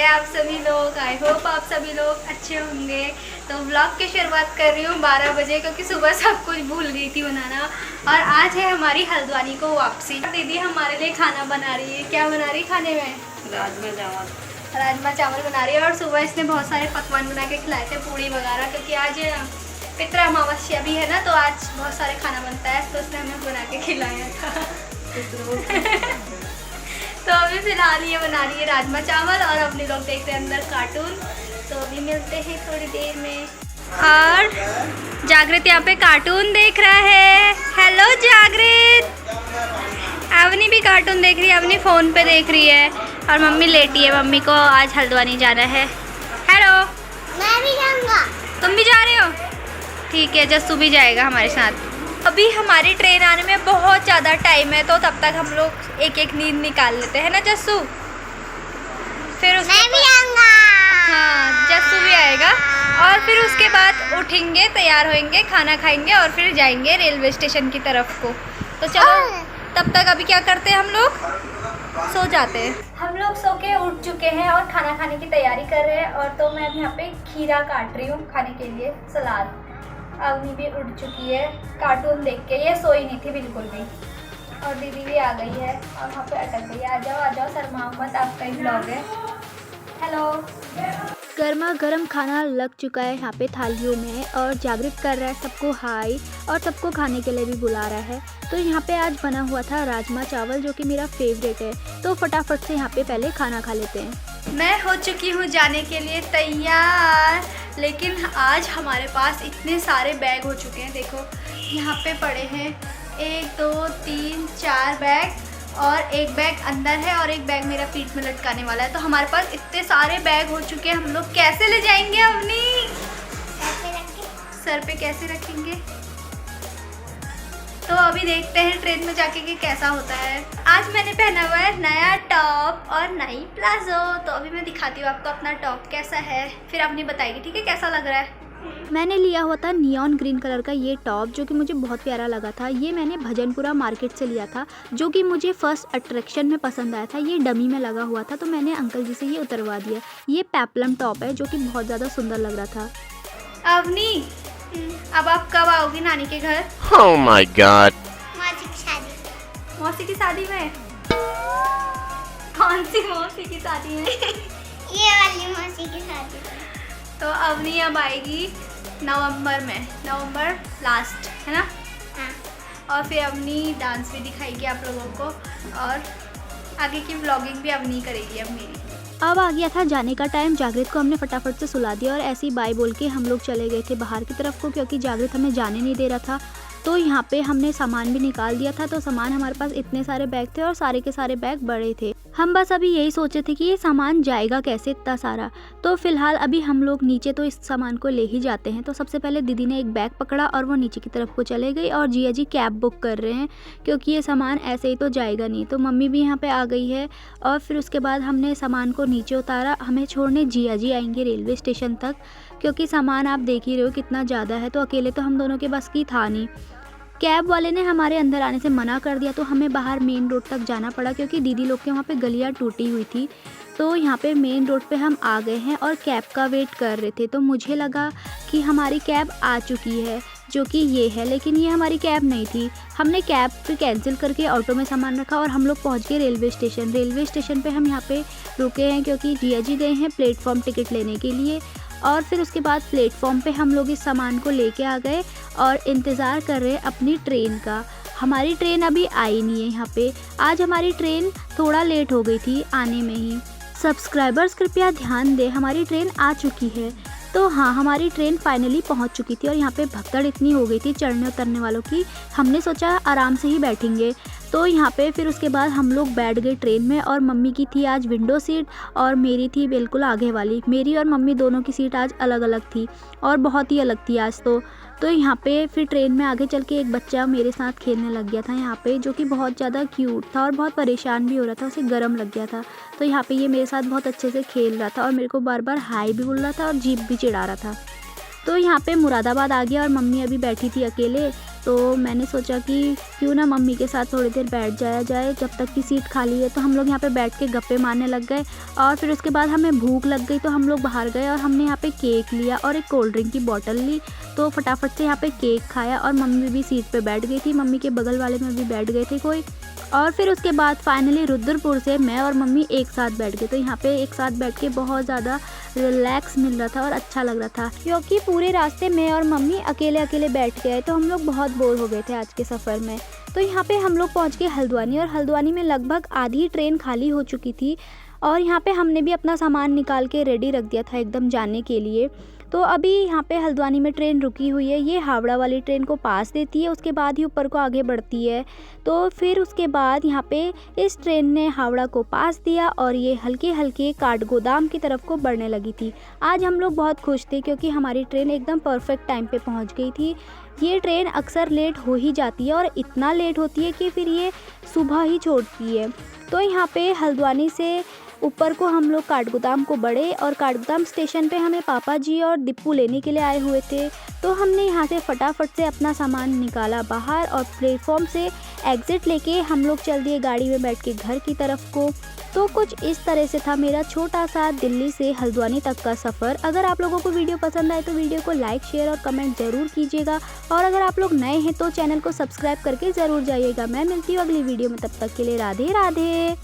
आप सभी लोग। आई होप आप सभी लोग अच्छे होंगे। तो व्लॉग की शुरुआत कर रही हूँ 12 बजे, क्योंकि सुबह सब कुछ भूल गई थी बनाना। और आज है हमारी हल्द्वानी को वापसी। दीदी हमारे लिए खाना बना रही है। क्या बना रही है खाने में? राजमा चावल बना रही है। और सुबह इसने बहुत सारे पकवान बना के खिलाए थे, पूड़ी वगैरह, क्योंकि आज पितृ अमावस्या भी है ना, तो आज बहुत सारे खाना बनता है, तो उसने हमें बना के खिलाया था। तो अभी फिलहाल ये बना रही है राजमा चावल और अपने लोग देख रहे हैं अंदर कार्टून। तो अभी मिलते हैं थोड़ी देर में। और जागृत यहाँ पे कार्टून देख रहा है। हेलो जागृत। अवनी भी कार्टून देख रही है, अवनी फ़ोन पे देख रही है। और मम्मी लेटी है, मम्मी को आज हल्द्वानी जाना है। हेलो। मैं भी जाऊंगा। तुम भी जा रहे हो? ठीक है, जस्सू भी जाएगा हमारे साथ। अभी हमारी ट्रेन आने में बहुत ज़्यादा टाइम है, तो तब तक हम लोग एक एक नींद निकाल लेते हैं ना जस्सू। फिर मैं भी जाऊंगा। हाँ, जस्सू भी आएगा। और फिर उसके बाद उठेंगे, तैयार होएंगे, खाना खाएंगे और फिर जाएंगे रेलवे स्टेशन की तरफ को। तो चलो तब तक अभी क्या करते हैं, हम लोग सो जाते हैं। हम लोग सो के उठ चुके हैं और खाना खाने की तैयारी कर रहे हैं। और तो मैं यहाँ पे खीरा काट रही हूँ खाने के लिए, सलाद। अवनी भी उठ चुकी है कार्टून देख के, ये सोई नहीं थी बिल्कुल भी। और दीदी भी आ गई है और वहाँ पे अटक गई है। आ जाओ शर्मा मत, आपका ही ब्लॉग है। हेलो। गर्मा गर्म खाना लग चुका है यहाँ पे थालियों में, और जागृत कर रहा है सबको हाय, और सबको खाने के लिए भी बुला रहा है। तो यहाँ पे आज बना हुआ था राजमा चावल, जो कि मेरा फेवरेट है। तो फटाफट से यहाँ पे पहले खाना खा लेते हैं। मैं हो चुकी हूँ जाने के लिए तैयार, लेकिन आज हमारे पास इतने सारे बैग हो चुके हैं। देखो यहाँ पे पड़े हैं 1 2 3 4 बैग, और एक बैग अंदर है और एक बैग मेरा पीठ में लटकाने वाला है। तो हमारे पास इतने सारे बैग हो चुके हैं, हम लोग कैसे ले जाएंगे अपनी? सर पे कैसे रखेंगे? तो अभी देखते हैं ट्रेन में जाके कि कैसा होता है। आज मैंने पहना हुआ है नया टॉप और नई प्लाजो। तो अभी मैं दिखाती हूँ आपको अपना टॉप कैसा है, फिर आपने बताएगी ठीक है कैसा लग रहा है। मैंने लिया हुआ था नियॉन ग्रीन कलर का ये टॉप, जो कि मुझे बहुत प्यारा लगा था। ये मैंने भजनपुरा मार्केट से लिया था, जो कि मुझे फर्स्ट अट्रैक्शन में पसंद आया था। ये डमी में लगा हुआ था, तो मैंने अंकल जी से ये उतरवा दिया। ये पेप्लम टॉप है, जो कि बहुत ज़्यादा सुंदर लग रहा था। अवनी, अब आप कब आओगी नानी के घर? Oh my God! मौसी की शादी। मौसी की शादी में? कौन सी मौसी की शादी में? ये वाली मौसी की शादी। तो अवनी अब आएगी नवंबर में, नवंबर लास्ट है ना। हाँ। और फिर अवनी डांस भी दिखाएगी आप लोगों को, और आगे की व्लॉगिंग भी अवनी करेगी अब मेरी। अब आ गया था जाने का टाइम। जागृत को हमने फटाफट से सुला दिया और ऐसे ही बाय बोल के हम लोग चले गए थे बाहर की तरफ को, क्योंकि जागृत हमें जाने नहीं दे रहा था। तो यहाँ पे हमने सामान भी निकाल दिया था। तो सामान हमारे पास इतने सारे बैग थे और सारे के सारे बैग बड़े थे। हम बस अभी यही सोचे थे कि ये सामान जाएगा कैसे इतना सारा। तो फिलहाल अभी हम लोग नीचे तो इस सामान को ले ही जाते हैं। तो सबसे पहले दीदी ने एक बैग पकड़ा और वो नीचे की तरफ को चले गई, और जिया जी कैब बुक कर रहे हैं, क्योंकि ये सामान ऐसे ही तो जाएगा नहीं। तो मम्मी भी यहाँ पे आ गई है। और फिर उसके बाद हमने सामान को नीचे उतारा। हमें छोड़ने जिया जी आएंगे रेलवे स्टेशन तक, क्योंकि सामान आप देख ही रहे हो कितना ज़्यादा है। तो अकेले तो हम दोनों के बस की था नहीं। कैब वाले ने हमारे अंदर आने से मना कर दिया, तो हमें बाहर मेन रोड तक जाना पड़ा, क्योंकि दीदी लोग के वहाँ पे गलियाँ टूटी हुई थी। तो यहाँ पे मेन रोड पे हम आ गए हैं और कैब का वेट कर रहे थे। तो मुझे लगा कि हमारी कैब आ चुकी है, जो कि ये है, लेकिन ये हमारी कैब नहीं थी। हमने कैब पे कैंसिल करके ऑटो में सामान रखा और हम लोग पहुँच गए रेलवे स्टेशन। रेलवे स्टेशन पर हम यहाँ पे रुके हैं, क्योंकि जिया जी गए हैं प्लेटफॉर्म टिकट लेने के लिए। और फिर उसके बाद प्लेटफॉर्म पे हम लोग इस सामान को लेके आ गए और इंतज़ार कर रहे हैं अपनी ट्रेन का। हमारी ट्रेन अभी आई नहीं है यहाँ पे। आज हमारी ट्रेन थोड़ा लेट हो गई थी आने में ही। सब्सक्राइबर्स कृपया ध्यान दें, हमारी ट्रेन आ चुकी है। तो हाँ, हमारी ट्रेन फाइनली पहुँच चुकी थी। और यहाँ पे भगदड़ इतनी हो गई थी चढ़ने उतरने वालों की, हमने सोचा आराम से ही बैठेंगे। तो यहाँ पे फिर उसके बाद हम लोग बैठ गए ट्रेन में। और मम्मी की थी आज विंडो सीट और मेरी थी बिल्कुल आगे वाली। मेरी और मम्मी दोनों की सीट आज अलग अलग थी, और बहुत ही अलग थी आज तो यहाँ पे फिर ट्रेन में आगे चल के एक बच्चा मेरे साथ खेलने लग गया था यहाँ पे, जो कि बहुत ज़्यादा क्यूट था और बहुत परेशान भी हो रहा था, उसे गर्म लग गया था। तो यहाँ पे ये मेरे साथ बहुत अच्छे से खेल रहा था और मेरे को बार बार हाय भी बोल रहा था और जीभ भी चिढ़ा रहा था। तो यहाँ पे मुरादाबाद आ गया और मम्मी अभी बैठी थी अकेले, तो मैंने सोचा कि क्यों ना मम्मी के साथ थोड़ी देर बैठ जाया जाए जब तक की सीट खाली है। तो हम लोग यहाँ पे बैठ के गप्पे मारने लग गए और फिर उसके बाद हमें भूख लग गई तो हम लोग बाहर गए और हमने यहाँ पे केक लिया और एक कोल्ड ड्रिंक की बोतल ली। तो फटाफट से यहाँ पे केक खाया और मम्मी भी सीट पे बैठ गई थी, मम्मी के बगल वाले में भी बैठ गए थे कोई। और फिर उसके बाद फाइनली रुद्रपुर से मैं और मम्मी एक साथ बैठ गए। तो यहाँ पे एक साथ बैठ के बहुत ज़्यादा रिलैक्स मिल रहा था और अच्छा लग रहा था, क्योंकि पूरे रास्ते मैं और मम्मी अकेले अकेले बैठ गए तो हम लोग बहुत बोर हो गए थे आज के सफ़र में। तो यहाँ पे हम लोग पहुँच गए हल्द्वानी और हल्द्वानी में लगभग आधी ट्रेन खाली हो चुकी थी और यहाँ पे हमने भी अपना सामान निकाल के रेडी रख दिया था एकदम जाने के लिए। तो अभी यहाँ पे हल्द्वानी में ट्रेन रुकी हुई है, ये हावड़ा वाली ट्रेन को पास देती है, उसके बाद ही ऊपर को आगे बढ़ती है। तो फिर उसके बाद यहाँ पे इस ट्रेन ने हावड़ा को पास दिया और ये हल्के हल्के काठगोदाम की तरफ को बढ़ने लगी थी। आज हम लोग बहुत खुश थे क्योंकि हमारी ट्रेन एकदम परफेक्ट टाइम पे पहुँच गई थी। ये ट्रेन अक्सर लेट हो ही जाती है और इतना लेट होती है कि फिर ये सुबह ही छोड़ती है। तो यहाँ पे हल्द्वानी से ऊपर को हम लोग काठगोदाम को बढ़े और काठगोदाम स्टेशन पे हमें पापा जी और दीपू लेने के लिए आए हुए थे। तो हमने यहाँ से फटाफट से अपना सामान निकाला बाहर और प्लेटफॉर्म से एग्ज़िट लेके हम लोग चल दिए गाड़ी में बैठ के घर की तरफ को। तो कुछ इस तरह से था मेरा छोटा सा दिल्ली से हल्द्वानी तक का सफ़र। अगर आप लोगों को वीडियो पसंद आए तो वीडियो को लाइक शेयर और कमेंट ज़रूर कीजिएगा और अगर आप लोग नए हैं तो चैनल को सब्सक्राइब करके ज़रूर जाइएगा। मैं मिलती हूँ अगली वीडियो में, तब तक के लिए राधे राधे।